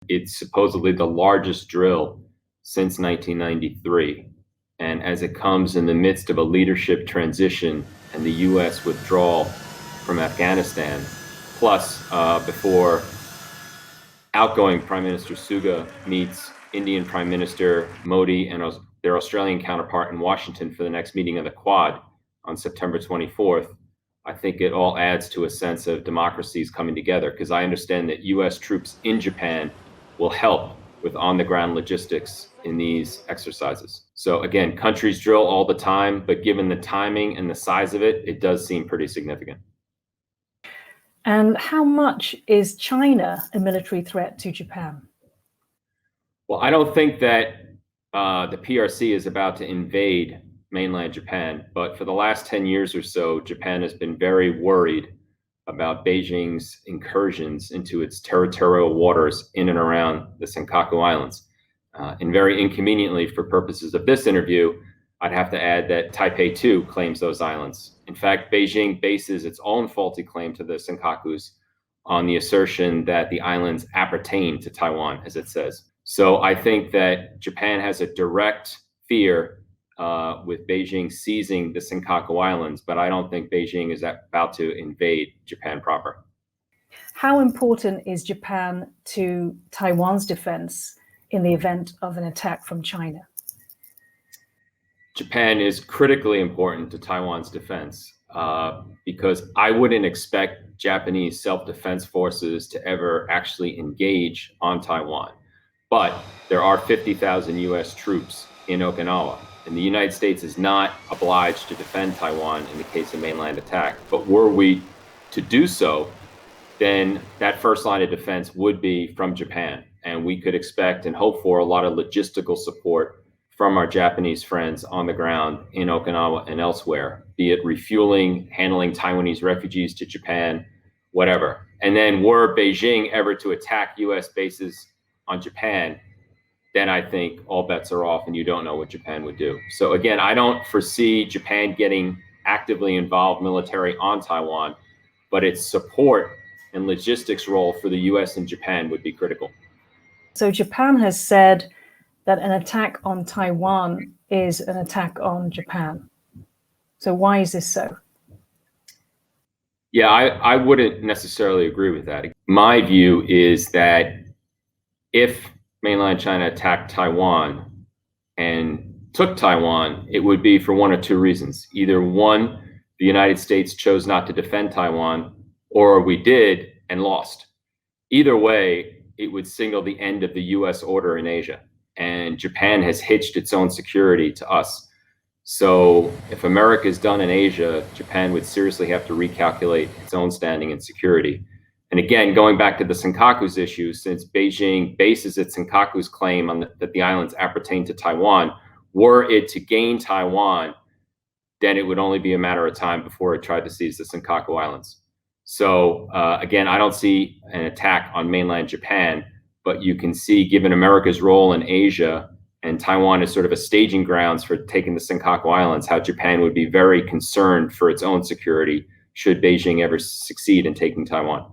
It's supposedly the largest drill since 1993. And as it comes in the midst of a leadership transition and the U.S. withdrawal from Afghanistan, plus before outgoing Prime Minister Suga meets Indian Prime Minister Modi and their Australian counterpart in Washington for the next meeting of the Quad on September 24th, I think it all adds to a sense of democracies coming together, because I understand that U.S. troops in Japan will help with on-the-ground logistics in these exercises. So again, countries drill all the time, but given the timing and the size of it, it does seem pretty significant. And how much is China a military threat to Japan? Well, I don't think that the PRC is about to invade mainland Japan, but for the last 10 years or so, Japan has been very worried about Beijing's incursions into its territorial waters in and around the Senkaku Islands. And very inconveniently, for purposes of this interview, I'd have to add that Taipei too claims those islands. In fact, Beijing bases its own faulty claim to the Senkakus on the assertion that the islands appertain to Taiwan, as it says. So I think that Japan has a direct fear with Beijing seizing the Senkaku Islands, but I don't think Beijing is about to invade Japan proper. How important is Japan to Taiwan's defense in the event of an attack from China? Japan is critically important to Taiwan's defense because I wouldn't expect Japanese self-defense forces to ever actually engage on Taiwan. But there are 50,000 U.S. troops in Okinawa, and the United States is not obliged to defend Taiwan in the case of mainland attack. But were we to do so, then that first line of defense would be from Japan. And we could expect and hope for a lot of logistical support from our Japanese friends on the ground in Okinawa and elsewhere, be it refueling, handling Taiwanese refugees to Japan, whatever. And then were Beijing ever to attack U.S. bases on Japan, then I think all bets are off and you don't know what Japan would do. So again, I don't foresee Japan getting actively involved military on Taiwan, but its support and logistics role for the U.S. and Japan would be critical. So Japan has said that an attack on Taiwan is an attack on Japan. So why is this so? Yeah, I wouldn't necessarily agree with that. My view is that if mainland China attacked Taiwan and took Taiwan, it would be for one or two reasons. Either one, the United States chose not to defend Taiwan, or we did and lost. Either way, it would signal the end of the U.S. order in Asia. And Japan has hitched its own security to us. So if America is done in Asia, Japan would seriously have to recalculate its own standing and security. And again, going back to the Senkakus issue, since Beijing bases its Senkakus claim on that the islands appertain to Taiwan, were it to gain Taiwan, then it would only be a matter of time before it tried to seize the Senkaku Islands. So again, I don't see an attack on mainland Japan, but you can see, given America's role in Asia and Taiwan is sort of a staging grounds for taking the Senkaku Islands, how Japan would be very concerned for its own security should Beijing ever succeed in taking Taiwan.